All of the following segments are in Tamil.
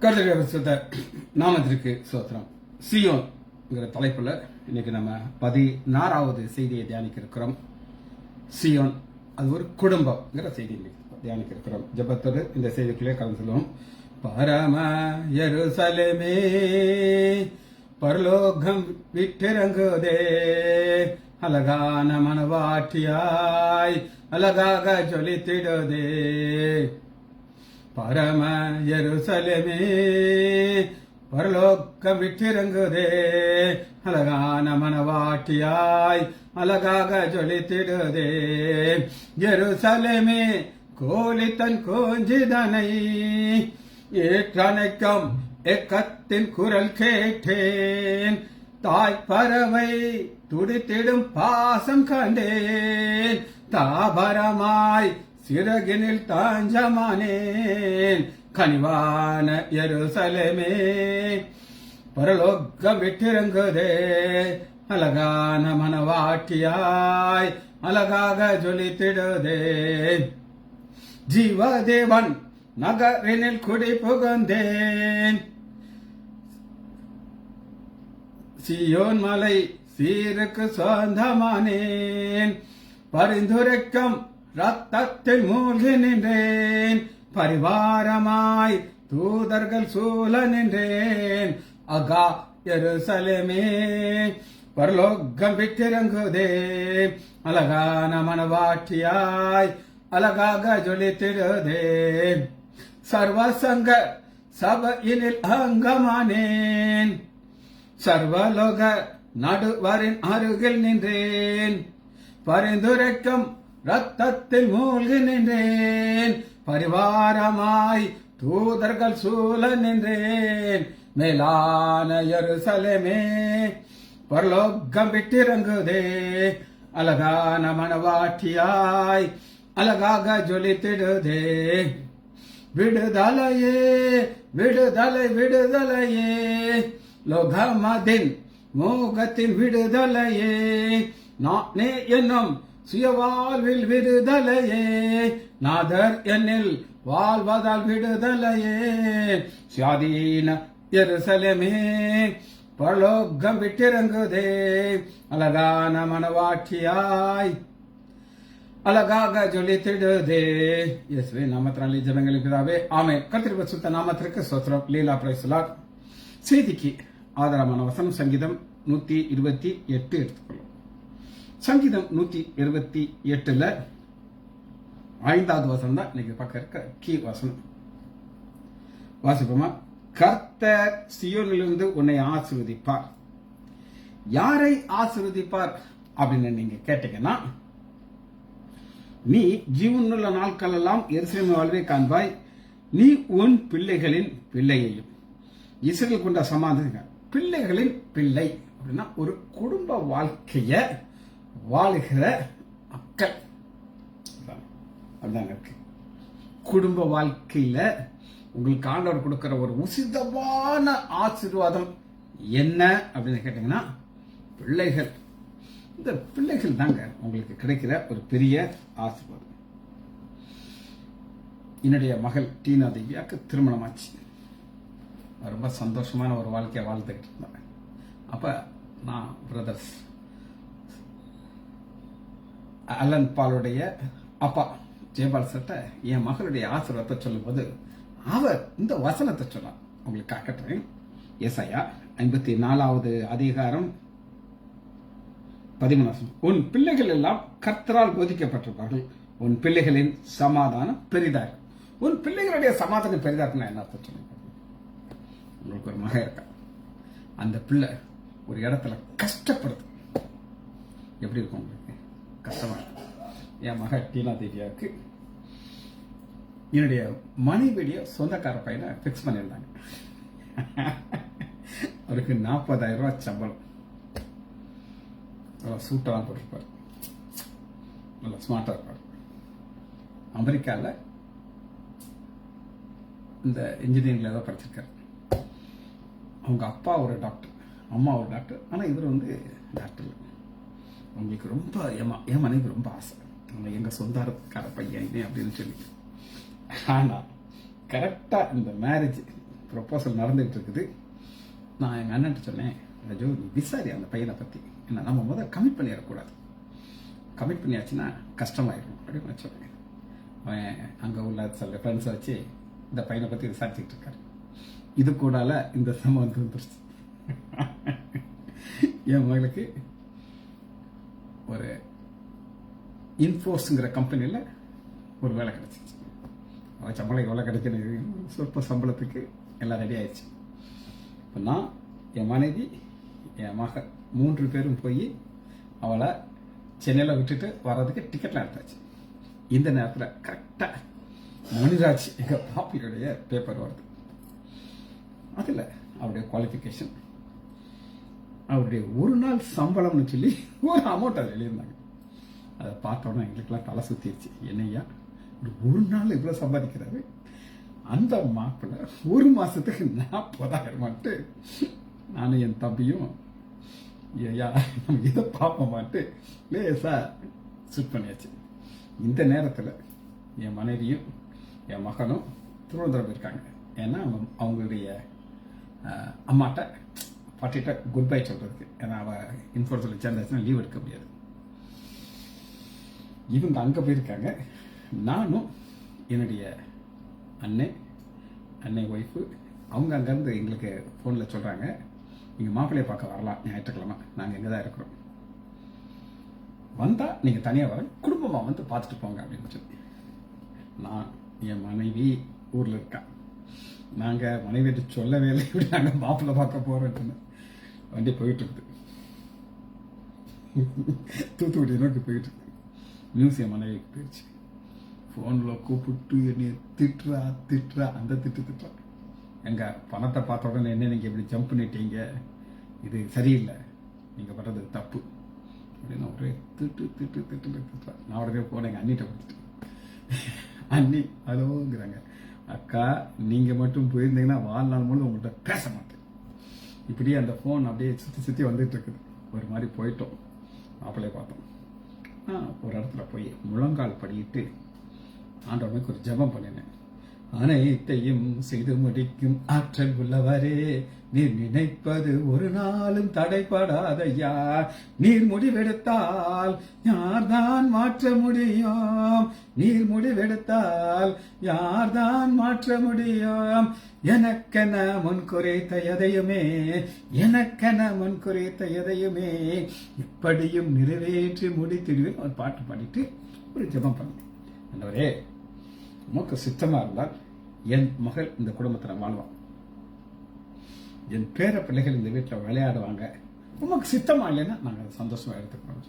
கர்த்தருடைய நாமத்திற்கு ஸ்தோத்திரம். சியோன்ங்கிற தலைப்புல இன்னைக்கு நம்ம 16வது செய்தியை தியானிக்க இருக்கிறோம். சியோன் அது ஒரு குடும்பம்ங்கிற செய்தி தியானிக்க இருக்கிறோம். ஜெபத்தோடு இந்த செய்திக்குள்ளே கலந்து சொல்லுவோம். பரம எருசலேமே பரலோகம் விட்டிறங்குதே, அழகான மனவாட்டியாய் அழகாக ஜொலித்திடுதே. பரம எருசலேமே பரலோகம் விட்டிறங்குதே, அழகான மனவாட்டியாய் அழகாக ஜொலித்திடுதே. எருசலேமே கோழி தன் கோஞ்சிதனை ஏற்றணைக்கம் எக்கத்தின் குரல் கேட்டேன். தாய் பறவை துடித்திடும் பாசம் கண்டேன். தாபரமாய் சிறகினில் தாஞ்சமானேன். கனிவான எருசலேமே பரலோகம் விட்டிறங்குதே, அழகான மனவாட்டியாய் அழகாக ஜொலித்திடுதே. ஜீவதேவன் நகரினில் குடி புகுந்தேன். சியோன் மலை சீருக்கு சொந்தமானேன். பரிந்துரைக்கும் ரத்தத்தில் மூழ்கி நின்றேன். பரிவாரமாய் தூதர்கள் சூழ நின்றேன். அகா எருசலேமே பரலோகம் விட்டிறங்குதே, அழகான மனவாட்டியாய் அழகாக ஜொலித்திடுதே. சர்வசங்க சபையினில் அங்கமானேன். சர்வலோக நடுவரின் அருகில் நின்றேன். பரிந்துரைக்கும் ரத்தத்தில் மூழ்கி நின்றேன். பரிவாரமாய் தூதர்கள் சூழ நின்றேன். மேலான எருசலேமே பரலோகம் விட்டிறங்குதே, அழகான மனவாட்டியாய் அழகாக ஜொலித்திடுதே. விடுதலையே விடுதலை விடுதலையே, லோகமதின் மோகத்தின் விடுதலையே. நானே என்னும் சுயவாழ்வில் விடுதலையே, நாதர் என்னில் வாழ்வதால் விடுதலையே. சுயாதீன எருசலேமே பரலோகம் விட்டிறங்குதே, அழகான மனவாட்டியாய் அழகாக ஜொலித்திடுதே. இயேசுவே நாமத்தினாலே ஜெபங்களின் பிதாவே, ஆமென். கர்த்தருடைய பரிசுத்த நாமத்திற்கு ஸ்தோத்திரம். லீலா பிரைஸ் தி லார்ட். செய்திக்கு ஆதாரமான வசனம் சங்கீதம் 128 எடுத்துக்கொள்ளும். சங்கீதம் 128ல 5வது வசனம் தான் இன்னைக்கு பக்கம் இருக்க கீ வசனம். வாசிப்போமா? கர்த்தர் சியோனிலிருந்து உன்னை ஆசீர்வதிப்பார். யாரை ஆசீர்வதிப்பார் அப்படின்னு நீங்க கேட்டீங்கன்னா, நீ ஜீவனுள்ள நாட்கள் எல்லாம் எருசலேம் வாழ்வை காண்பாய், நீ உன் பிள்ளைகளின் பிள்ளையையும். இஸ்ரவேல் கொண்ட சமாதான பிள்ளைகளின் பிள்ளை அப்படின்னா ஒரு குடும்ப வாழ்க்கைய வாழுகிற மக்கள் அப்படிதாங்க இருக்கு. குடும்ப வாழ்க்கையில உங்களுக்கு ஆண்டவர் கொடுக்கிற ஒரு உசிதமான ஆசீர்வாதம் என்ன அப்படின்னு கேட்டீங்கன்னா, பிள்ளைகள். இந்த பிள்ளைகள் தாங்க உங்களுக்கு கிடைக்கிற ஒரு பெரிய ஆசீர்வாதம். என்னுடைய மகள் டீனா தேவியாக்கு திருமணமாச்சு. ரொம்ப சந்தோஷமான ஒரு வாழ்க்கையை வாழ்ந்துகிட்டு இருந்தாங்க. அப்ப நான் பிரதர்ஸ் அல்லன் பாலுடைய அப்பா ஜெயபால் சட்ட என் மகளுடைய ஆசீர்வாதத்தை சொல்லும் போது அவர் இந்த வசனத்தை சொன்னார். உங்களுக்கு காட்டுறேன். ஏசாயா 54வது அதிகாரம் 13. உன் பிள்ளைகள் எல்லாம் கர்த்தரால் போதிக்கப்பட்டிருப்பார்கள், உன் பிள்ளைகளின் சமாதானம் பெரிதா இருக்கும். உன் பிள்ளைகளுடைய சமாதானம் பெரிதா இருக்குன்னா என்ன அர்த்தம் சொல்லுங்க? உங்களுக்கு ஒரு மகன் இருக்கா, அந்த பிள்ளை ஒரு இடத்துல கஷ்டப்படுது, எப்படி இருக்கும் உங்களுக்கு? கஷ்டமா இருக்கும். என் மக டீனா தேவியாவுக்கு என்னுடைய மனைவியுடைய சொந்தக்கார பையனை பிக்ஸ் பண்ணியிருந்தாங்க. அவருக்கு 40,000 ரூபாய் சம்பளம். நல்லா சூட்டெல்லாம் போட்டிருப்பார், நல்லா ஸ்மார்ட்டா இருப்பார். அமெரிக்காவில் இந்த இன்ஜினியரிங்ல ஏதோ படிச்சிருக்காரு. அவங்க அப்பா ஒரு டாக்டர், அம்மா ஒரு டாக்டர். ஆனால் இவர் வந்து டாக்டர். உங்களுக்கு ரொம்ப என் மனைவி ரொம்ப ஆசை, எங்க சொந்தக்கார பையன் அப்படின்னு சொல்லி. ஆனா கரெக்டா இந்த மேரேஜ் ப்ரொப்போசல் நடந்துகிட்டு இருக்குது. நான் எங்கள் அண்ணன்ட்ட சொன்னேன், ரஜோ நீ விசாரி அந்த பையனை பற்றி, என்ன நம்ம முதல் கமிட் பண்ணிடக்கூடாது, கமிட் பண்ணியாச்சுன்னா கஷ்டமாயிடும் அப்படின்னு நான் சொன்னேன். அவன் அங்கே உள்ள சில ஃப்ரெண்ட்ஸை வச்சு இந்த பையனை பற்றி விசாரிச்சுக்கிட்டு இருக்காரு. இது கூடால இந்த சம்பவம் வந்துருச்சு. என் மகளுக்கு ஒரு இன்ஃபோர்ஸ்ங்கிற கம்பெனியில் ஒரு வேலை கிடைச்சிச்சு. அவள் சம்பளம் எவ்வளோ கிடைக்கணும், சொற்ப சம்பளத்துக்கு எல்லாம் ரெடி ஆயிடுச்சு. இப்போ நான், என் மனைவி, என் மக 3 பேரும் போய் அவளை சென்னையில் விட்டுட்டு வர்றதுக்கு டிக்கெட்லாம் எடுத்தாச்சு. இந்த நேரத்தில் கரெக்டாக மணிராஜ் எங்கள் பாப்பியுடைய பேப்பர் வருது. அதில் அவருடைய குவாலிஃபிகேஷன், அவருடைய ஒரு நாள் சம்பளம்னு சொல்லி ஒரு அமௌண்ட் அதை எழுதியிருந்தாங்க. அதை பார்த்த உடனே எங்களுக்கெல்லாம் தலை சுற்றிடுச்சு. என்னையா ஒரு நாள் இவ்வளோ சம்பாதிக்கிறாரு, அந்த மாப்பிள்ள ஒரு மாதத்துக்கு 40,000 நானும் என் தம்பியும் ஐயா நம்ம இதை பார்ப்போமாட்டு லேசா சுட் பண்ணியாச்சு. இந்த நேரத்தில் என் மனைவியும் என் மகனும் திருவனந்தபுரம் இருக்காங்க. ஏன்னா அவங்களுடைய அம்மாட்ட பாட்டிகிட்ட குட் பை சொல்கிறதுக்கு. ஏன்னா அவள் இன்ஃபோர்ஸில் சேர்ந்தாச்சுன்னா லீவ் எடுக்க முடியாது. இவங்க அங்கே போயிருக்காங்க. நானும் என்னுடைய அன்னை ஒய்ஃபு அவங்க அங்கேருந்து எங்களுக்கு ஃபோனில் சொல்கிறாங்க, நீங்கள் மாப்பிள்ளையை பார்க்க வரலாம் ஞாயிற்றுக்கிழமை, நாங்கள் இங்கே தான் இருக்கிறோம், வந்தால் நீங்கள் தனியாக வர, குடும்பமாக வந்து பார்த்துட்டு போங்க அப்படின்னு சொல்லி. நான், என் மனைவி ஊரில் இருக்கா, நாங்கள் மனைவிட்டு சொல்லவே இல்லை இப்படி நாங்கள் மாப்பிள்ளை பார்க்க போகிறோன்னு. வண்டி போயிட்டு இருக்குது, தூத்துக்குடி நோக்கி போயிட்டு இருக்கு. மியூசியம் மனைவிக்கு போயிடுச்சு. ஃபோனில் கூப்பிட்டு என்னை திட்டுறா, அந்த திட்டுறா. எங்க பணத்தை பார்த்த உடனே என்ன நீங்கள் இப்படி ஜம்ப் பண்ணிட்டீங்க, இது சரியில்லை, நீங்கள் பண்ணுறது தப்பு அப்படின்னு ஒரே திட்டுறா. நான் உடனே போனேன் எங்கள் அண்ணிட்ட கொடுத்துட்டு, அண்ணி ஹலோங்கிறாங்க, அக்கா நீங்கள் மட்டும் போயிருந்தீங்கன்னா வாழ்நாள் முழு உங்கள்கிட்ட பேச மாட்டேன். இப்படியே அந்த ஃபோன் அப்படியே சுற்றி வந்துட்டு இருக்குது. ஒரு மாதிரி போயிட்டோம், மாப்பிள்ளையை பார்த்தோம். ஒரு இடத்துல போய் முழங்கால் படியிட்டு ஆண்டவனுக்கு ஒரு ஜெபம் பண்ணினேன். அனைத்தையும் செய்து முடிக்கும் ஆற்றல் உள்ளவரே, நீர் நினைப்பது ஒரு நாளும் தடைபடாதையா, நீர் முடிவெடுத்தால் யார்தான் மாற்ற முடியும், நீர் முடிவெடுத்தால் யார்தான் மாற்ற முடியும், எனக்கென முன்குறைத்த எதையுமே, எனக்கென முன்குறைத்த எதையுமே இப்படியும் நிறைவேற்றி முடித்திடுவேன். ஒரு பாட்டு பாடிட்டு ஒரு ஜெபம் பண்ணேன். ஆண்டவரே, உமக்கு சித்தமா இருந்தால் என் மகள் இந்த குடும்பத்தில் வாழ்வான், என் பேர பிள்ளைகள் இந்த வீட்டில் விளையாடுவாங்க, உமக்கு சித்தமா இல்லைன்னா நாங்கள் அதை சந்தோஷமா எடுத்துக்கிறோம்.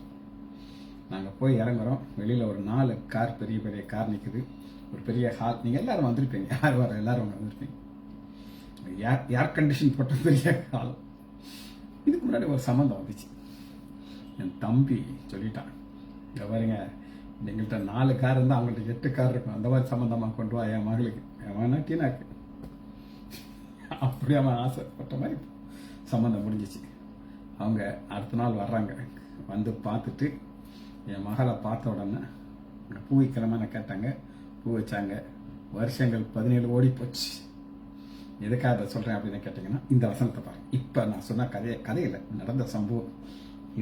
நாங்கள் போய் இறங்குறோம். வெளியில் ஒரு 4 கார், பெரிய பெரிய கார் நிற்குது. ஒரு பெரிய ஹால், நீங்கள் எல்லாரும் வந்திருப்பீங்க, யார் வர எல்லாரும் வந்திருப்பீங்க. ஏர் கண்டிஷன் போட்ட பெரிய ஹால். இதுக்கு முன்னாடி ஒரு சம்மந்தம் வந்துச்சு. என் தம்பி சொல்லிட்டான், இங்கே பாருங்க, எங்கள்கிட்ட 4 கார் இருந்தால் அவங்கள்ட்ட 8 கார் இருக்கும், அந்த மாதிரி சம்மந்தமாக கொண்டு வா என் மகளுக்கு, அவனா டீனாக்கு. அப்படி அவன் ஆசைப்பட்ட மாதிரி சம்மந்தம் முடிஞ்சிச்சு. அவங்க அடுத்த நாள் வர்றாங்க. வந்து பார்த்துட்டு என் மகளை பார்த்த உடனே பூ வைக்கிறமான கேட்டாங்க. பூ வச்சாங்க. வருஷங்கள் 17 ஓடி போச்சு. எதுக்காக அதை சொல்கிறேன் அப்படின்னு கேட்டிங்கன்னா, இந்த வசனத்தை பாருங்க. இப்போ நான் சொன்ன கதையில் நடந்த சம்பவம்.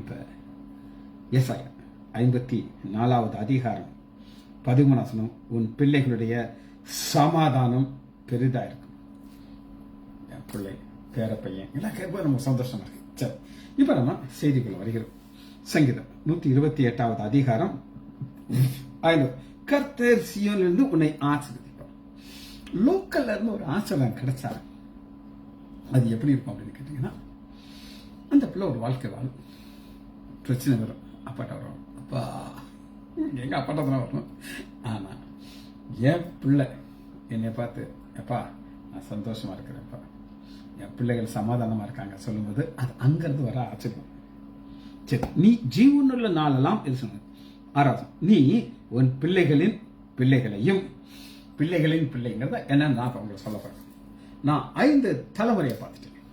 இப்போ ஏசாயா 54வது அதிகாரம் 13 வசனம், உன் பிள்ளைகளுடைய சமாதானம் பெரிதா இருக்கும். என் பிள்ளை, பேர பையன் எல்லாம் கேட்போம், நம்ம சந்தோஷமா இருக்கு. சரி, இப்ப நம்ம செய்திக்குள்ள வருகிறோம். சங்கீதம் 128வது அதிகாரம் 5, கர்த்தர் சீயோனிலிருந்து உன்னை ஆசீர்வதிப்பார். லோக்கல்ல இருந்து ஒரு ஆசீர்வாதம் கிடைச்சா அது எப்படி இருக்கும் அப்படின்னு கேட்டீங்கன்னா, அந்த பிள்ளை ஒரு வாழ்க்கை வாழும். பிரச்சனை வரும், அப்பாட்ட வரும், அப்பா எங்க அப்பாட்ட தான் வரணும். ஆனா என் பிள்ளை என்னை பார்த்து, எப்பா நான் சந்தோஷமா இருக்கிறேன்ப்பா, என் பிள்ளைகள் சமாதானமா இருக்காங்க சொல்லும்போது அது அங்கிருந்து வர ஆச்சரியம். சரி, நீ ஜீவனுள்ள நாளெல்லாம் இது சொன்ன 6வது, நீ உன் பிள்ளைகளின் பிள்ளைகளையும், பிள்ளைகளின் பிள்ளைங்கிறத என்ன நான் உங்களுக்கு சொல்ல போறேன். நான் 5 தலைமுறையை பார்த்துட்டேன்.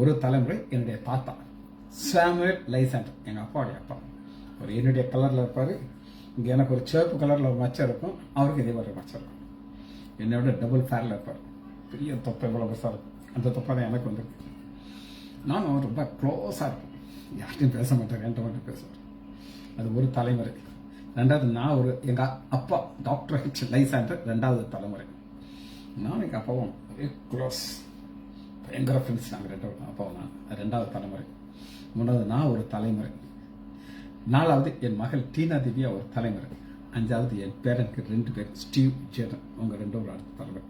ஒரு தலைமுறை என்னுடைய தாத்தா சாமுவேல் லைசண்ட், எங்க அப்பாவுடைய அப்பா. ஒரு என்னுடைய கலர்ல இருப்பாரு. இங்க எனக்கு ஒரு சிவப்பு கலர்ல ஒரு மச்சம் இருக்கும், அவருக்கு இதே மாதிரி மச்சம் இருக்கும். என்னோட டபுள் ஃபேர்ல இருப்பார். பெரிய தொப்பை இவ்வளவு பெருசா இருக்கும். அந்த தொப்பை தான் எனக்கு வந்திருக்கு. நானும் ரொம்ப க்ளோஸா இருக்கும், யார்ட்டையும் பேச மாட்டேன், என்கிட்ட மட்டும் பேசுவேன். அது ஒரு தலைமுறை. ரெண்டாவது நான் எங்க அப்பா டாக்டர் ஹெச் லைசாண்டர் 2வது தலைமுறை. நானும் எங்க அப்பாவும் க்ளோஸ், பயங்கர ஃப்ரெண்ட்ஸ். நாங்கள் 2 அப்பாவும் நான் 2வது தலைமுறை. 3வது நான் ஒரு தலைமுறை. 4வது என் மகள் டீனா திவ்யா ஒரு தலைமுறை. 5வது என் பேரனுக்கு 2 பேர், ஸ்டீவ் ஜேடன், அவங்க 2 அடுத்த தலைமுறை.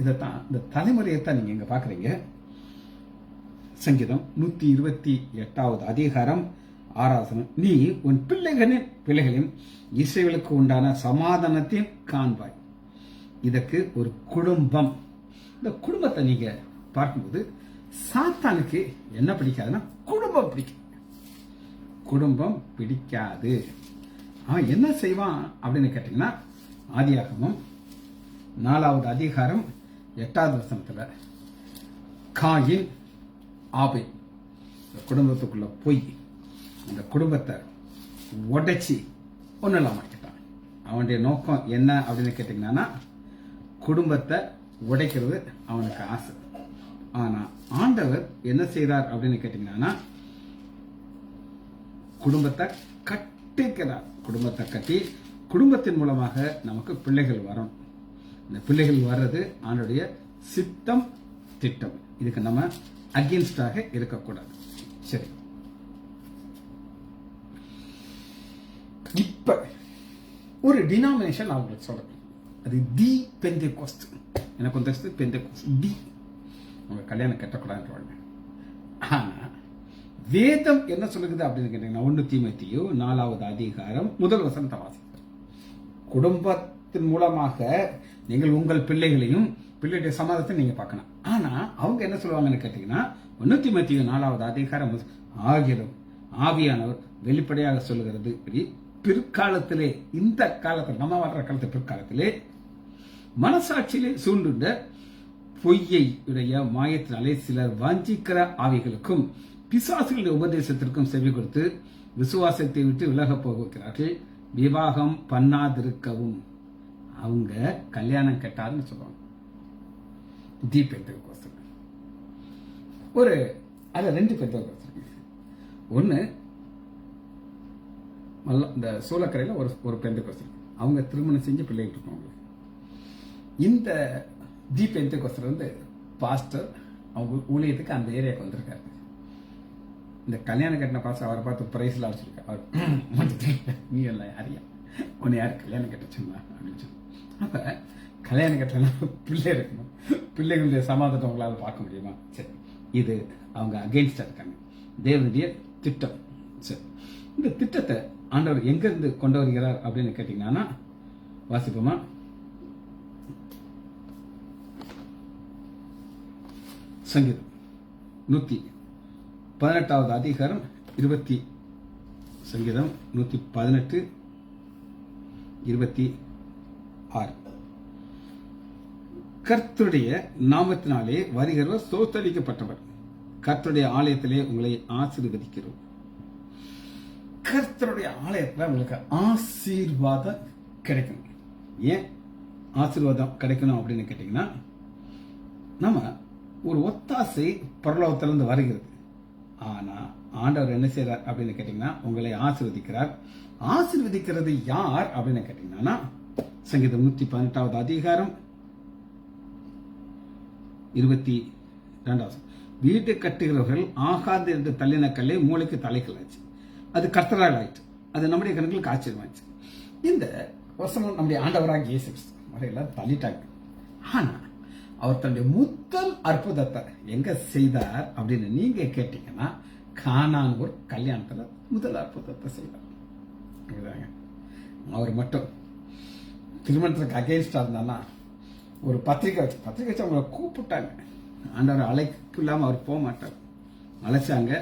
இதைத்தான், இந்த தலைமுறையைத்தான் நீங்க இங்க பாக்குறீங்க. சங்கீதம் 128வது அதிகாரம் 6வது வசனம், நீ உன் பிள்ளைகளின் இஸ்ரவேலுக்கு உண்டான சமாதானத்தையும் காண்பாய். இதற்கு ஒரு குடும்பம். இந்த குடும்பத்தை நீங்க பார்க்கும்போது சாத்தானுக்கு என்ன பிடிக்காதுன்னா குடும்பம் பிடிக்கும். குடும்பம் பிடிக்காது. அவன் என்ன செய்வான் அப்படின்னு கேட்டீங்கன்னா, ஆதியாகமம் 4வது அதிகாரம் 8வது வசனத்துல காயின் ஆபேல் குடும்பத்துக்குள்ள போய் அந்த குடும்பத்தை உடைச்சி ஒன்றும் இல்லாம ஆக்கிட்டான். அவனுடைய நோக்கம் என்ன அப்படின்னு கேட்டீங்கன்னா, குடும்பத்தை உடைக்கிறது அவனுக்கு ஆசை. ஆனா ஆண்டவர் என்ன செய்தார் அப்படின்னு கேட்டீங்கன்னா, குடும்பத்தை கட்டிக்கிறார். குடும்பத்தை கட்டி குடும்பத்தின் மூலமாக நமக்கு பிள்ளைகள் வரும். இந்த பிள்ளைகள் வர்றது ஆண்டுடைய சித்தம், திட்டம். இதுக்கு நம்ம அகெயின்ஸ்டாக இருக்கக்கூடாது. சரி, இப்ப ஒரு டினாமினேஷன் நான் உங்களுக்கு சொல்றேன். அது தி பெந்தேகோஸ்ட். எனக்கு வந்து பெந்தேகோஸ்ட் தி. உங்க கல்யாணம் கட்டக்கூடாதுன்னு. ஆனா வேதம் என்ன சொல்லுது அப்படின்னு கேட்டீங்கன்னா, 1 தீமோத்தேயு 4வது அதிகாரம் 1 வசனத்தை வாசிக்கிறேன். குடும்பத்தின் மூலமாக நீங்கள் உங்கள் பிள்ளைகளையும் பிள்ளையுடைய சமாதானத்தை நீங்க பார்க்கணும். ஆனா அவங்க என்ன சொல்லுவாங்கன்னு கேட்டீங்கன்னா, 1 தீமோத்தேயு 4வது அதிகாரம், ஆகிலும் ஆவியானவர் வெளிப்படையாக சொல்லுகிறது, பிற்காலத்திலே, இந்த காலத்தில் நம்ம வர்ற காலத்து பிற்காலத்திலே மனசாட்சியிலே சூண்டுண்ட பொய்யை உடைய மாயத்தினாலே சிலர் வஞ்சிக்கிற ஆவிகளுக்கும் பிசாசுகளுடைய உபதேசத்திற்கும் செவி கொடுத்து விசுவாசத்தை விட்டு விலக போகிறார்கள். விவாகம் பண்ணாதிருக்கவும். அவங்க கல்யாணம் கட்டாதுன்னு சொல்லுவாங்க. பெந்தேகோஸ்து ஒரு அது 2 பெந்தேகோஸ்து. ஒன்னு இந்த சூளக்கரையில ஒரு பெந்தேகோஸ்து, அவங்க திருமணம் செஞ்சு பிள்ளைகள் இருப்பாங்க. இந்த பெந்தேகோஸ்து வந்து பாஸ்டர் அவங்க ஊழியத்துக்கு அந்த ஏரியாவுக்கு வந்திருக்காரு. இந்த கல்யாணம் கட்டின பாஸ்டர் அவரை பார்த்து பிரைஸ்ல அடிச்சிருக்காரு. நீ எல்லாம் யாரையா, உன்னை யாரு கல்யாணம் கட்டச்சுன்னா அப்படின்னு சொல்லி. அப்ப கல்யாணம் கட்டலாம் பிள்ளை இருக்கணும், பிள்ளைகளுடைய சமாதானத்தை உங்களால பார்க்க முடியுமா? சரி, இது அவங்க அகெயின்ஸ்டா இருக்காங்க. தேவனுடைய திட்டம். சரி, இந்த திட்டத்தை ஆண்டவர் எங்க இருந்து கொண்டு வருகிறார் அப்படின்னு கேட்டீங்கன்னா, வாசிப்போமா? சங்கீதம் 118வது அதிகாரம் 20 சங்கீதம் 118:26. கர்த்தருடைய நாமத்தினாலே வருகிறவர் சோத்தரிக்கப்பட்டவர், கர்த்தருடைய ஆலயத்திலே உங்களை ஆசீர்வதிக்கிறோம். கர்த்தருடைய ஆலயத்தில் உங்களுக்கு ஆசீர்வாதம் கிடைக்கணும். ஏன் ஆசீர்வாதம் கிடைக்கணும் அப்படின்னு கேட்டீங்கன்னா, நம்ம ஒரு ஒத்தாசை பரலோகத்திலிருந்து வருகிறது. ஆனா ஆண்டவர் என்ன செய்யறார் அப்படின்னு கேட்டீங்கன்னா, உங்களை ஆசீர்வதிக்கிறார். ஆசீர்வதிக்கிறது யார் அப்படின்னு கேட்டீங்கன்னா, சங்கீதம் 118வது அதிகாரம் 22. வீட்டை கட்டுகிறவர்கள் ஆகாது என்று தள்ளின கல்லை மூளைக்கு தலைக்கலாச்சு, அது கர்த்தரால் ஆயிற்று, அது நம்முடைய கண்களுக்கு ஆச்சரியமாச்சு. இந்த வருஷம் நம்முடைய ஆண்டவராக இயேசு வரையில தள்ளிட்டாங்க. ஆனா அவர் தன்னுடைய முதல் அற்புதத்தை எங்க செய்தார் அப்படின்னு நீங்க கேட்டீங்கன்னா, கானான் ஒரு கல்யாணத்துல முதல் அற்புதத்தை செய்தார். அவர் மட்டும் திருமணத்துக்கு அகெயின்ஸ்டா இருந்தானா, ஒரு பத்திரிகை வச்சு அவங்களை கூப்பிட்டாங்க. ஆண்டவர் அழைப்பு இல்லாம அவர் போக மாட்டார். அழைச்சாங்க.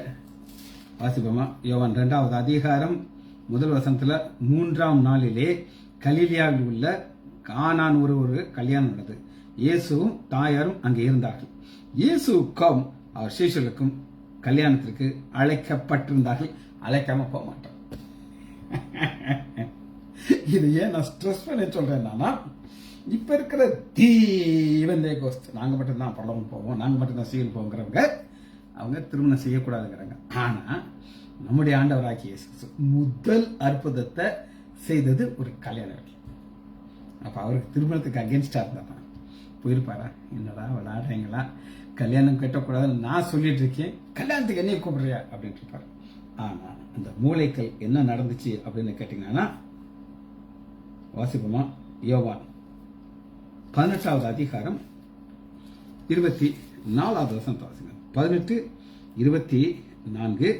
வாசிப்போமா? யோவான் 2வது அதிகாரம் 1 வசனத்துல, 3ஆம் நாளிலே கலிலியாவில் உள்ள கானான் ஒரு கல்யாணம் நடந்தது. இயேசுவும் தாயாரும் அங்கே இருந்தார்கள். இயேசுக்கும் அவர் சீஷர்களுக்கும் கல்யாணத்திற்கு அழைக்கப்பட்டிருந்தார்கள். அழைக்காம போக மாட்டார். இது ஏன் நான் ஸ்ட்ரெஸ் பண்ணி சொல்றேன்னா, இப்ப இருக்கிற தீவந்தே கோஸ்ட், நாங்க மட்டும்தான் பரலோகம் போவோம், நாங்க மட்டும்தான் சீல் போங்கிறவங்க அவங்க திருமணம் செய்யக்கூடாதுங்கிறாங்க. ஆனா நம்முடைய ஆண்டவராகிய இயேசு கிறிஸ்து முதல் அற்புதத்தை செய்தது ஒரு கல்யாண வீட்டில். அப்ப அவருக்கு திருமணத்துக்கு அகேன்ஸ்டா இருந்தா போயிருப்பாரா? என்னடா விளையாடுறீங்களா, கல்யாணம் கட்டக்கூடாதுன்னு நான் சொல்லிட்டு இருக்கேன், கல்யாணத்துக்கு என்னைய கூப்பிடுறியா அப்படின்ட்டு இருப்பாரு. ஆனா அந்த மூளைகள் என்ன நடந்துச்சு அப்படின்னு கேட்டீங்கன்னா, வாசிப்போமா? யோவான் 18வது அதிகாரம் 24வது வசனத்தை வாசிங்க. 18:24.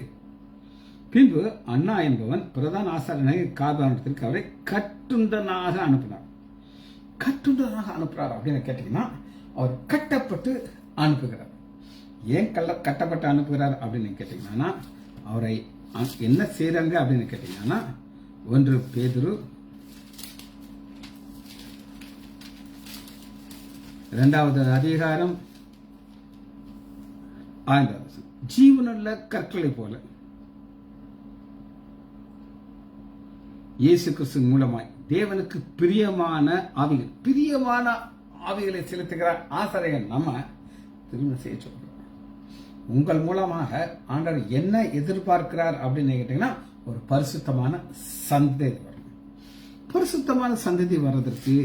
பின்பு அண்ணா என்பவன் பிரதான ஆசாரியனாகிய காபானத்திற்கு அவரை கட்டுண்டனாக அனுப்பினார். கட்டுண்டனாக அனுப்புறார் அப்படின்னு கேட்டீங்கன்னா, அவர் கட்டப்பட்டு அனுப்புகிறார். ஏன் கட்டப்பட்டு அனுப்புகிறார் அப்படின்னு கேட்டீங்கன்னா, அவரை என்ன செய்யறாங்க அப்படின்னு கேட்டீங்கன்னா, 1 பேதுரு 2வது அதிகாரம் 5வது வசனம், ஜீவனுள்ள கற்களை போல இயேசு கிறிஸ்து மூலமாய் தேவனுக்கு பிரியமான ஆவிகளை செலுத்துகிறார் ஆசிரியர் நம்ம திருமணம் செய்ய சொல்றோம். உங்கள் மூலமாக ஆண்டவர் என்ன எதிர்பார்க்கிறார் அப்படின்னு கேட்டீங்கன்னா, ஒரு பரிசுத்தமான சந்ததி வரணும். பரிசுத்தமான சந்ததி வர்றதற்கு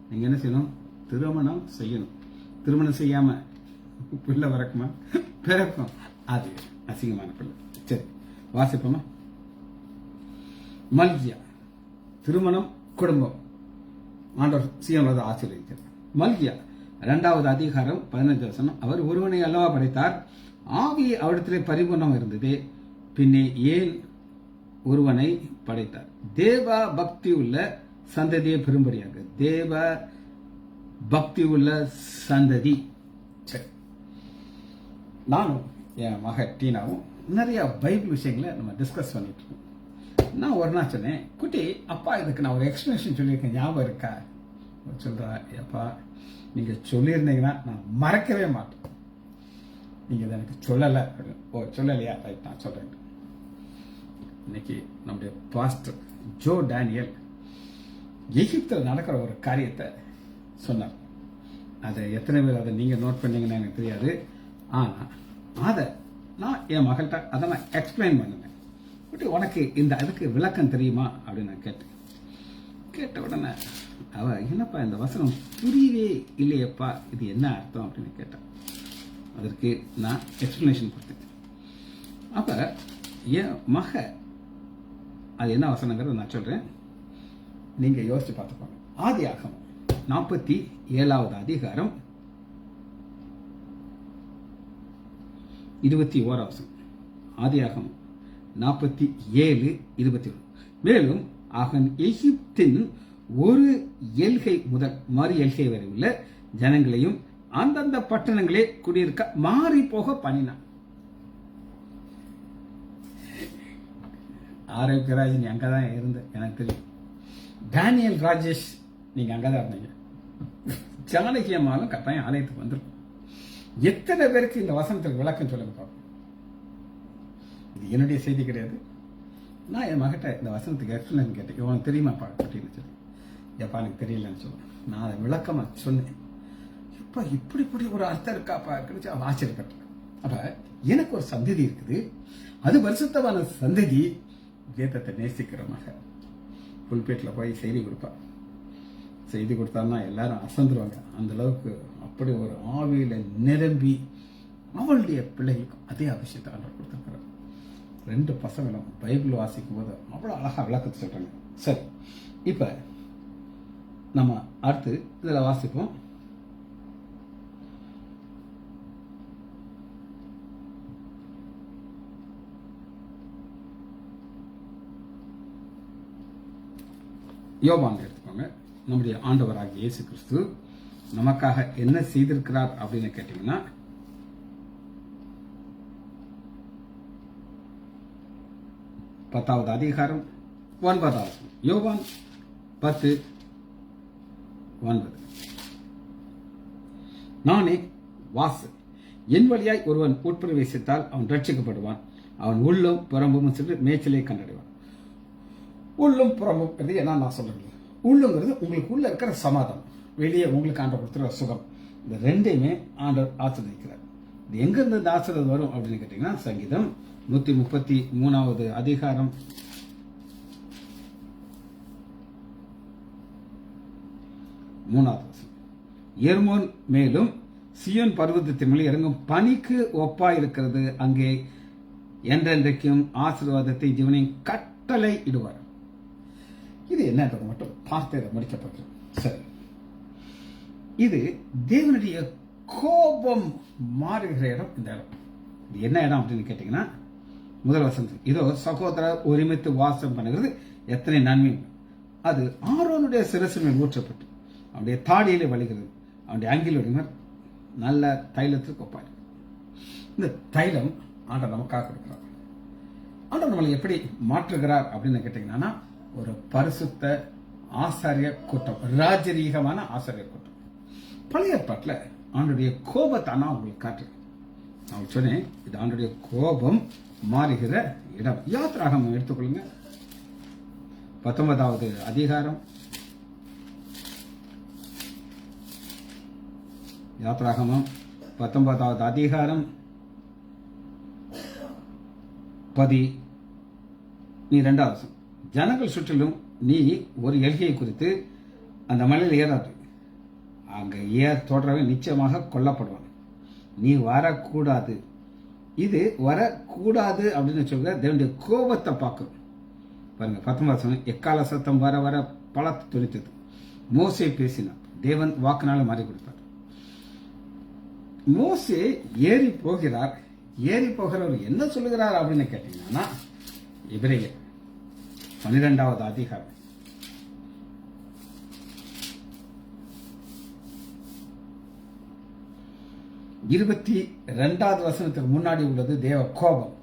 நீங்க என்ன செய்யணும்? திருமணம் செய்யணும். திருமணம் செய்யாம பிள்ளை பிறக்குமா? பிறக்கும். அது அசிங்கமான பிள்ளை. சரி, வாசிப்போமா? மல்கியா, திருமணம் குடும்பம் ஆண்டவர் சீனோட ஆசீர்வதிக்கிறார். மல்கியா 2வது அதிகாரம் 15 வசனம், அவர் ஒருவனை அல்லவா படைத்தார், ஆவி அவரிடத்திலே பரிபூர்ணம் இருந்தது, பின்னே ஏன் ஒருவனை படைத்தார்? தேவ பக்தி உள்ள சந்ததியை பெரும்படியாக. தேவ பக்தி உள்ள சந்ததி. சரி, நானும் என் மக டீனாவும் நிறைய பைபிள் விஷயங்களை நம்ம டிஸ்கஸ் பண்ணிட்டு இருக்கோம். நான் ஒரு நாள் சொன்னேன், குட்டி அப்பா இதுக்கு நான் ஒரு எக்ஸ்பிளனேஷன் சொல்லியிருக்கேன், ஞாபகம் இருக்கா? சொல்றா, அப்பா நீங்க சொல்லியிருந்தீங்கன்னா நான் மறக்கவே மாட்டேன், நீங்க இதை எனக்கு சொல்லலை. ஓ சொல்லலையா? ரைட், நான் சொல்றேன். இன்னைக்கு நம்முடைய பாஸ்டர் ஜோ டேனியல் எகிப்தில் நடக்கிற ஒரு காரியத்தை சொன்னார். அதை எத்தனை பேர் அதை நீங்க நோட் பண்ணீங்கன்னு எனக்கு தெரியாது. ஆனா அதை நான் என் மகள்கிட்ட அதை நான் எக்ஸ்பிளைன் பண்ணினேன். உனக்கு இந்த அதுக்கு விளக்கம் தெரியுமா அப்படின்னு நான் கேட்ட உடனே அவ, என்னப்பா இந்த வசனம் புரியவே இல்லையப்பா, இது என்ன அர்த்தம் அப்படின்னு கேட்டான். அதற்கு நான் எக்ஸ்பிளனேஷன் கொடுத்தேன். அப்ப என் மக அது என்ன வசனங்கிறத நான் சொல்றேன், நீங்க யோசிச்சு பார்த்துப்பாங்க. ஆதியாகமம் 47வது அதிகாரம் 21வது வசனம். ஆதியாகமம் 47:21. மேலும் அவன் எகிப்தின் ஒரு எல்கை முதல் மறு எல்கை வரை உள்ள ஜனங்களையும் அந்தந்த பட்டணங்களே குடியிருக்க மாறி போக பண்ணினான். ஆரோக்கியராஜ் நீ அங்கதான் இருந்த, எனக்கு தெரியும். டேனியல் ராஜேஷ் நீங்க அங்கதான் இருந்தீங்க. ஜானகி அம்மாவும் கட்டாயம் ஆலயத்துக்கு வந்திருக்கும். எத்தனை பேருக்கு இந்த வசனத்துக்கு விளக்கம் சொல்லுங்க பார்ப்போம். இது என்னுடைய செய்தி கிடையாது. நான் என் மகிட்ட இந்த வசனத்துக்கு எக்ஸ்பிளன் கேட்டேன், உனக்கு தெரியுமாப்பா அப்படின்னு சொல்லி. எப்பா எனக்கு தெரியலன்னு சொல்லுவேன். நான் அதை விளக்கமா சொன்னேன். எப்பா இப்படி ஒரு அர்த்தம் இருக்காப்பா கிடைச்சு அவன் ஆச்சரியப்பட்டேன். அப்ப எனக்கு ஒரு சந்ததி இருக்குது, அது பரிசுத்தமான சந்ததி, வேதத்தை நேசிக்கிற மக. புல்பேட்டில் போய் செய்தி கொடுத்தான்னா எல்லாரும் அசந்துருவாங்க. அந்த அளவுக்கு அப்படி ஒரு ஆவியில நிரம்பி அவளுடைய பிள்ளைகளுக்கும் அதே அபிஷேகத்தை ஆண்டவர் கொடுத்திருக்கிறார். 2 பசங்களும் பைபிள் வாசிக்கும் போது அவ்வளவு அழகா விளக்கத்தை சொல்றாங்க. சரி, இப்ப நம்ம அடுத்து இதுல வாசிப்போம். யோவான் எடுத்துக்கோங்க. நம்முடைய ஆண்டவராகிய இயேசு கிறிஸ்து நமக்காக என்ன செய்திருக்கிறார் அப்படின்னு கேட்டீங்கன்னா, பத்தாவது அதிகாரம் 9வது. யோவான் 10:9. நானே வாசல், என் வழியாய் ஒருவன் உட்பிரவேசித்தால் அவன் ரட்சிக்கப்படுவான், அவன் உள்ளும் புறம்பும் சென்று மேய்ச்சலை கண்டடைவான். உள்ளும் புறம்பும் என்ன நான் சொல்றேன், உள்ளுங்கிறது உங்களுக்கு உள்ள இருக்கிற சமாதானம். வெளியே உங்களுக்கு ஆண்டவர் கொடுத்துற சுகம், இந்த ரெண்டையுமே ஆண்டவர் ஆசீர்வதிக்கிறார். இது எங்கிருந்து இந்த ஆசீர்வாதம் வரும் அப்படின்னு கேட்டீங்கன்னா, சங்கீதம் 133வது அதிகாரம் 3வது வசனம். எர்மோன் மேலும் சியோன் பர்வதத்தின் மேல் இறங்கும் பனிக்கு ஒப்பாய் இருக்கிறது, அங்கே என்றென்றைக்கும் ஆசீர்வாதத்தை ஜீவனையும் கட்டளை இடுவார். இது என்னன்றது மட்டும் பார்த்து இதை முடிக்கப்படுகிறது. சரி, இது தேவனுடைய கோபம் மாறுகிற இடம். இந்த இடம் இது என்ன இடம் அப்படின்னு கேட்டீங்கன்னா, முதல் வசனம், இதோ சகோதரர் ஒருமித்து வாசம் பண்ணுகிறது எத்தனை நன்மை. அது ஆரோனுடைய சிரசு மேல் ஊற்றப்பட்டு அவனுடைய தாடியிலே வலிகிறது, அவனுடைய அங்கில் நல்ல தைலத்துக்கு ஒப்பாரு. இந்த தைலம் ஆண்டவர் நமக்காக கொடுக்கிறார். ஆண்டவர் நம்மளை எப்படி மாற்றுகிறார் அப்படின்னு கேட்டீங்கன்னா, ஒரு பரிசுத்த ஆசாரிய கூட்டம், ராஜரீகமான ஆசாரிய கூட்டம். பழைய ஏற்பாட்டில் ஆண்டுடைய கோபத்தானா உங்களுக்கு காட்டுறேன். நான் சொன்னேன், இது ஆண்டுடைய கோபம் மாறுகிற இடம். யாத்திராகமம் எடுத்துக்கொள்ளுங்க, 19வது அதிகாரம். யாத்திராகமம் 19வது அதிகாரம் 12வது. ஜனங்கள் சுற்றிலும் நீ ஒரு எல்கையை குறித்து அந்த மலையில் ஏறாது, அங்க தொடரவே நிச்சயமாக கொல்லப்படுவான், நீ வரக்கூடாது. இது வரக்கூடாது அப்படின்னு சொல்ற தேவனுடைய கோபத்தை பார்க்கணும். பாருங்க, 19வது. எக்கால சத்தம் வர வர பலத்து துணித்தது, மோசே பேசினார், தேவன் வாக்குனால மாறி கொடுத்தார். மோசே ஏறி போகிறார். ஏறி போகிறவர் என்ன சொல்லுகிறார் அப்படின்னு கேட்டீங்கன்னா, எபிரேயர் 12வது அதிகாரம் 22வது வசனத்துக்கு முன்னாடி உள்ளது தேவ கோபம்.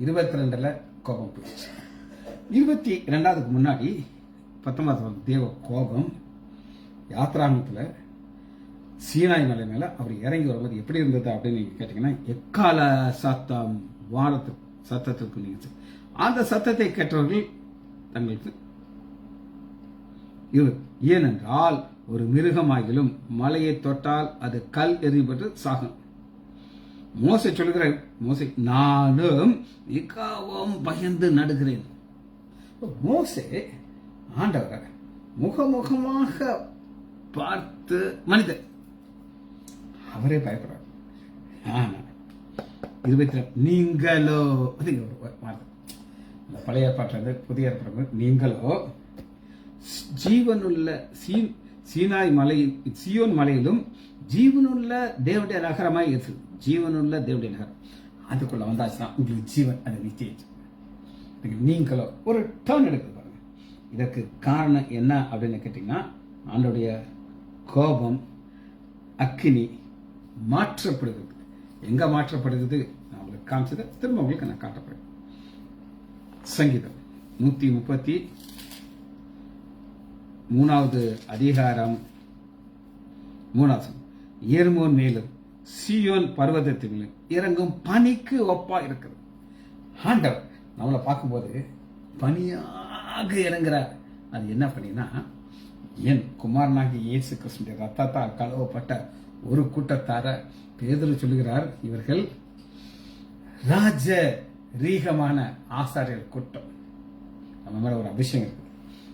22ல கோபம் போயிடுச்சு. 22க்கு முன்னாடி 19வது தேவ கோபம். யாத்ராங்கத்துல சீனாய் மலை மேல அவர் இறங்கி வருவது எப்படி இருந்தது அப்படின்னு நீங்க கேட்டீங்கன்னா, எக்கால சத்தம் வானத்து சத்தத்திற்கு நீங்க அந்த சத்தத்தை கேட்டவர்கள் தங்களுக்கு ஏனென்றால் ஒரு மிருகமாகிலும் மலையை தொட்டால் அது கல் எறிபட்டு சாகும். மோசே சொல்லுகிற, மோசே நானும் மிகவும் பயந்து நடுகிறேன். மோசே ஆண்டவர் முகமுகமாக பார்த்து மனிதன் அவரே பயப்படுறார். 22 நீங்களோ, பழைய ஏற்பாட்டிலிருந்து புதிய ஏற்பாடு, நீங்களோ ஜீவனுள்ள சீனாய் மலை சியோன் மலையிலும் ஜீவனுள்ள தேவனுடைய நகரமாய் இருக்கு. ஜீவனுள்ள தேவனுடைய நகரம் அதுக்குள்ள வந்தாச்சுன்னா உங்களுக்கு ஜீவன் அது நிச்சயிச்சு. நீங்களோ ஒரு டர்ன் எடுக்க பாருங்க. இதற்கு காரணம் என்ன அப்படின்னு கேட்டீங்கன்னா, ஆண்டோடைய கோபம் அக்கினி மாற்றப்படுகிறது. எங்க மாற்றப்படுகிறது நான் உங்களுக்கு காமிச்சதை திரும்ப உங்களுக்கு நான் காட்டப்படுறேன். சங்கீதம் 133வது அதிகாரம் 3வது. எர்மோன் மேலும் சியோன் பர்வதத்தின் மேலும் இறங்கும் பனிக்கு ஒப்பா இருக்கிறது. ஆண்டவர் நம்மளை பார்க்கும்போது பனியாக இறங்குறார். அது என்ன பண்ணினா, என் குமாரனாகி இயேசு கிறிஸ்துவின் ரத்தத்தால் கழுவப்பட்ட ஒரு கூட்டத்தார பேதுரு சொல்லுகிறார், இவர்கள் ராஜ ரீகமான ஆசாரியர் கூட்டம். நம்ம மேல ஒரு அபிஷேகம் இருக்கு.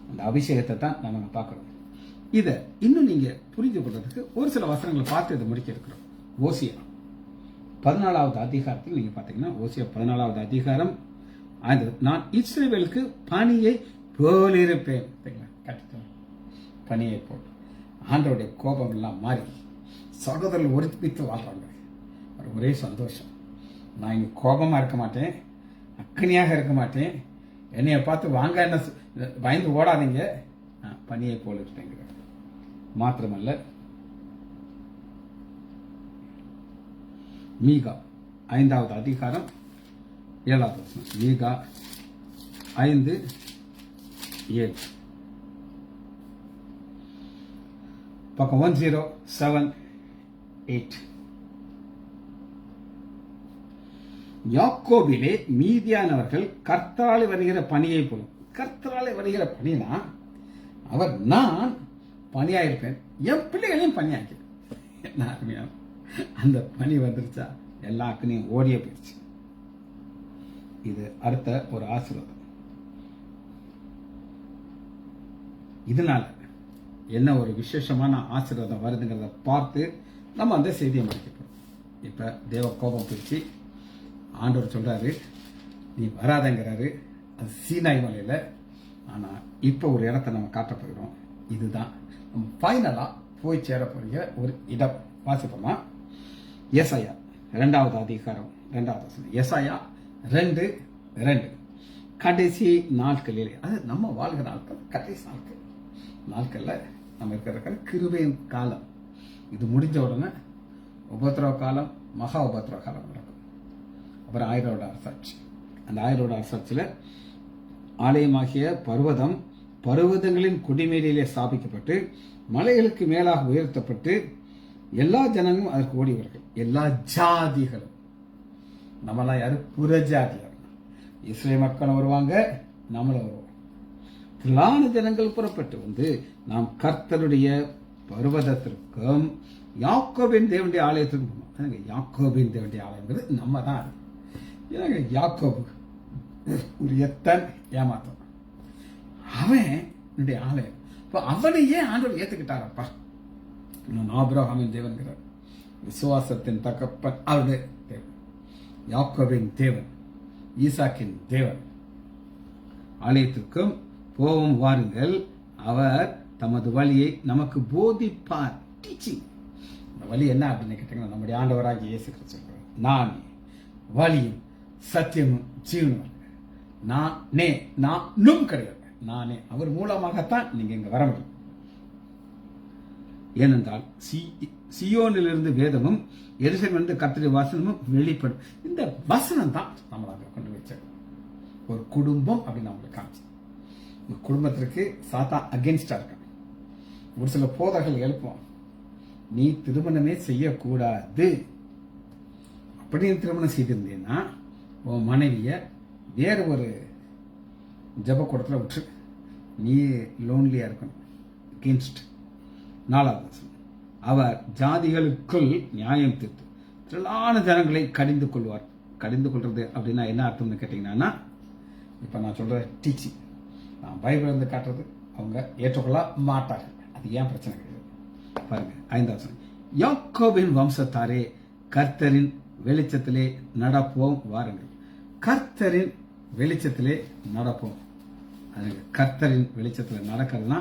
அந்த அபிஷேகத்தை தான் நம்ம பார்க்கிறோம். இதை இன்னும் நீங்க புரிந்து கொள்றதுக்கு ஒரு சில வசனங்களை பார்த்து இதை முடிக்க இருக்கிறோம். ஓசியா 14வது அதிகாரத்தில் நீங்க பாத்தீங்கன்னா, ஓசியா 14வது அதிகாரம், நான் இஸ்ரவேலுக்கு பனியை போலிருப்பேன். பனியை போல் ஆண்டவருடைய கோபம் எல்லாம் மாறி சகோதரர்கள் ஒருமித்து வாழ்றாங்க. ஒரே சந்தோஷம். நான் இங்க கோபமா இருக்க மாட்டேன், அக்கனியாக இருக்க மாட்டேன், என்னைய பார்த்து வாங்க என்ன பயந்து ஓடாதீங்க, பனியை போல இருப்பேங்க. மாத்திரமல்ல, மீகா 5வது அதிகாரம் 7வது வசனம். மீகா 5:7 பக்கம் 1078. யாக்கோபிலே மீதியானவர்கள் கர்த்தராலே வருகிற பனியை போலும். கர்த்தராலே வருகிற பனினா அவர் நான் பனியா இருப்பேன், என் பிள்ளைகளையும் பனியாக்கிறேன். என்ன அருமையா அந்த பனி வந்துருச்சா, எல்லா அக்கனையும் ஓடிய போயிடுச்சு. இது அடுத்த ஒரு ஆசீர்வாதம். இதனால என்ன ஒரு விசேஷமான ஆசீர்வாதம் வருதுங்கிறத பார்த்து நம்ம அந்த செய்தியை முடிக்கப்போம். இப்ப தேவ கோபம் போயிடுச்சு. ஆண்டவர் சொல்றாரு, நீ வராதங்கிறாரு. அது சீனாய் மலையில. ஆனா இப்ப ஒரு இடத்தை நம்ம காட்ட போகிறோம். இதுதான் நம்ம ஃபைனலா போய் சேர போகிற ஒரு இடம். வாசிப்போமா? ஏசாயா 2வது அதிகாரம் 2வது வசனம். ஏசாயா 2:2. கடைசி நாட்களில், அது நம்ம வாழ்கிற நாட்கள், கடைசி நாட்கள்ல நம்ம இருக்கிற கிருபையின் காலம். இது முடிஞ்ச உடனே உபத்திரவ காலம், மகா உபத்திரவ காலம் நடக்கும். அப்புறம் 1000 வருட அரசாட்சி. அந்த 1000 வருட அரசாட்சியில ஆலயமாகிய பர்வதம் பர்வதங்களின் குடிமேலிலே ஸ்தாபிக்கப்பட்டு மலைகளுக்கு மேலாக உயர்த்தப்பட்டு எல்லா ஜனங்களும் அதற்கு ஓடிவார்கள். எல்லா ஜாதிகளும், நம்மளாம் யாரு? புறஜாதியார். இஸ்ரேல் மக்கள் வருவாங்க, நம்மளும் வருவோம். திரளான ஜனங்கள் புறப்பட்டு வந்து நாம் கர்த்தருடைய பர்வதத்திற்கும் யாக்கோபின் தேவனுடைய ஆலயத்திற்கும். யாக்கோபின் தேவனுடைய ஆலயங்கிறது நம்ம தான். யாக்கோபு ஒரு எத்தன் ஏமாத்தம், அவன் என்னுடைய ஆலயம். இப்ப அவனையே ஆண்டவர் ஏத்துக்கிட்டாரப்பா. ஆபிரகாமின் தேவன்கிறார், விசுவாசத்தின் தகப்பன் அவருடைய தேவன், யாக்கோபின் தேவன், ஈசாக்கின் தேவன். ஆலயத்திற்கும் போவோம் வாருங்கள், அவர் தமது வழியை நமக்கு போதிப்பார். டீச்சிங். இந்த வழி என்ன அப்படின்னு கேட்டீங்கன்னா, நம்முடைய ஆண்டவராக இயேசு கிறிஸ்து சொல்றார், நான் வழியும் சத்தியமும் ஜீவனும். நானும் கிடையாது, நானே. அவர் மூலமாகத்தான் நீங்க இங்க வர முடியும். ஏனென்றால் சியோனிலிருந்து வேதமும் எருசலேமிலிருந்து கர்த்தருடைய வசனமும் வெளிப்படும். இந்த வசனம் தான் நம்மளாக கொண்டு வச்சது. ஒரு குடும்பம் அப்படின்னு நம்மளுக்கு காமிச்சு, இந்த குடும்பத்திற்கு சாத்தா அகென்ஸ்டா இருக்க. ஒரு சில போதர்கள் எழுப்புவோம், நீ திருமணமே செய்யக்கூடாது. அப்படி திருமணம் செய்திருந்தேன்னா உன் மனைவிய வேற ஒரு ஜப கூடத்துல விட்டு நீ லோன்லியா இருக்கணும். அகென்ஸ்ட். 4வது வசனம். அவர் ஜாதிகளுக்குள் நியாயம் தீர்த்து திரளான ஜனங்களை கடிந்து கொள்வார். கடிந்து கொள்றது அப்படின்னா என்ன அர்த்தம்னு கேட்டீங்கன்னா, இப்ப நான் சொல்ற டீச்சிங், நான் பைபிள் இருந்து காட்டுறது அவங்க ஏற்றுக்கொள்ள மாட்டார்கள். அது ஏன் பிரச்சனை கிடையாது. பாருங்க 5வது வசனம். யாக்கோபின் வம்சத்தாரே, கர்த்தரின் வெளிச்சத்திலே நடப்போம் வாருங்கள். கர்த்தரின் வெளிச்சத்திலே நடப்போம். கர்த்தரின் வெளிச்சத்தில் நடக்கிறதுனா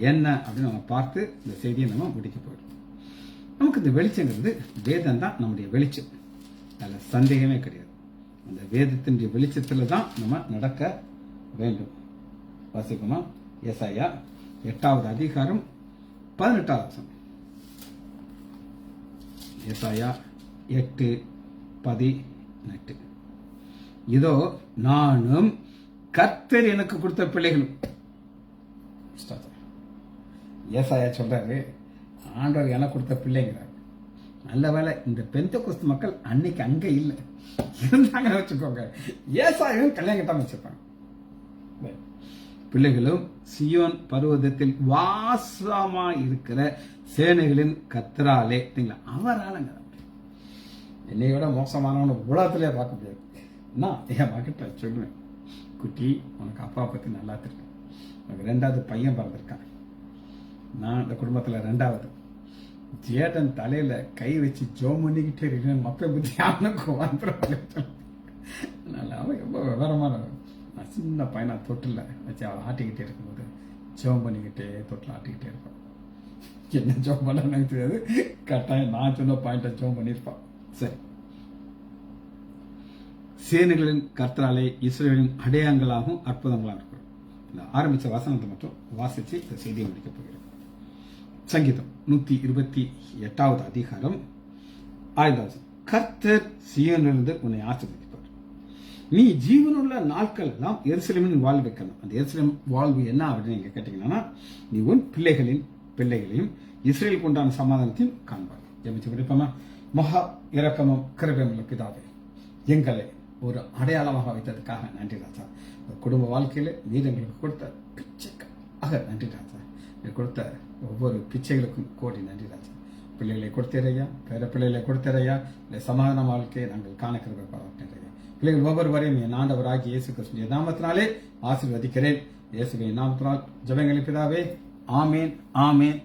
என்ன அப்படின்னு நம்ம பார்த்து இந்த செய்தியை நம்ம முடிக்க போயிடும். நமக்கு இந்த வெளிச்சங்கிறது வேதம் தான் நம்முடைய வெளிச்சம், அதில் சந்தேகமே கிடையாது. அந்த வேதத்தினுடைய வெளிச்சத்தில் தான் நம்ம நடக்க வேண்டும். வாசிக்கணும். ஏசாயா 8வது அதிகாரம் 18வது வசனம். ஏசாயா 8:18. இதோ நானும் கர்த்தர் எனக்கு கொடுத்த பிள்ளைகளும். ஏசாயா சொல்றாரு, ஆண்டவர் எனக்கு கொடுத்த பிள்ளைங்கிறார். நல்ல வேலை இந்த பெந்தெகோஸ்து மக்கள் அன்னைக்கு அங்க இல்லை, இருந்தாங்க வச்சுக்கோங்க. ஏசாயாவும் கல்யாணம் கட்டாம வச்சிருப்பாங்க. பிள்ளைகளும் சியோன் பர்வதத்தில் வாசமா இருக்கிற சேனைகளின் கர்த்தராலே. அவராலங்க. என்னை விட மோசமானவன உலகத்திலே பார்க்க முடியாது. நான் என் மகிட்ட சொல்லுவேன், குட்டி உனக்கு அப்பா பத்தி நல்லா தெரியும், உனக்கு 2வது பையன் பிறந்திருக்கான். நான் இந்த குடும்பத்துல 2வது. ஜேடன் தலையில கை வச்சு ஜோம் பண்ணிக்கிட்டே இருக்கேன், மக்கள் பத்தி அவனுக்கு வந்துடும். அவன் ரொம்ப விவரமானவன். நான் சின்ன பையனா தொட்டில் வச்சு அவளை ஆட்டிக்கிட்டே இருக்கும்போது ஜோம் பண்ணிக்கிட்டே தொட்டில் ஆட்டிக்கிட்டே இருப்பான். என்ன ஜோம் பண்ண எனக்கு தெரியாது, கட்டாயம் நான் சொன்ன பாயிண்ட ஜோம் பண்ணியிருப்பான். சரி. சேனைகளின் கர்த்தராலே இஸ்ரவேலின் அடையாளங்களாகவும் அற்புதங்களாகவும் இருக்கிறோம். இந்த ஆரம்பிச்ச வசனத்தை மட்டும் வாசிச்சு இந்த செய்தியை முடிக்க போகிறோம். சங்கீதம் 128வது அதிகாரம் 5வது வசனம். கர்த்தர் சீயோனிலிருந்து உன்னை ஆசீர்வதிப்பார். நீ ஜீவனுள்ள நாட்கள் எல்லாம் எருசலேமின் வாழ்வு வைக்கணும். அந்த எருசலேம் வாழ்வு என்ன அப்படின்னு நீங்க கேட்டீங்கன்னா, நீ உன் பிள்ளைகளையும் இஸ்ரேலுக்கு உண்டான சமாதானத்தையும் காண்பார். ஜெபிச்சு முடிப்போமா? மகா இரக்கமும் கிருபையுமுள்ள பிதாவே, எங்களை ஒரு அடையாளமாக வைத்ததுக்காக நன்றி ராஜா. குடும்ப வாழ்க்கையில நீர் எங்களுக்கு கொடுத்த பிச்சைக்காக நன்றி ராஜா. கொடுத்த ஒவ்வொரு பிச்சைகளுக்கும் கோடி நன்றி ராஜா. பிள்ளைகளை கொடுத்தேரையா, பேர பிள்ளைகளை கொடுத்தேரையா, இந்த சமாதான வாழ்க்கையை நாங்கள் காணக்கிறத பாராட்டினரையா. பிள்ளைகள் ஒவ்வொருவரையும் என் ஆண்டவராகிய இயேசு கிறிஸ்துவின் நாமத்தினாலே ஆசீர்வதிக்கிறேன். இயேசுவின் நாமத்தினால் ஜெபங்களின் பிதாவே, ஆமேன், ஆமேன்.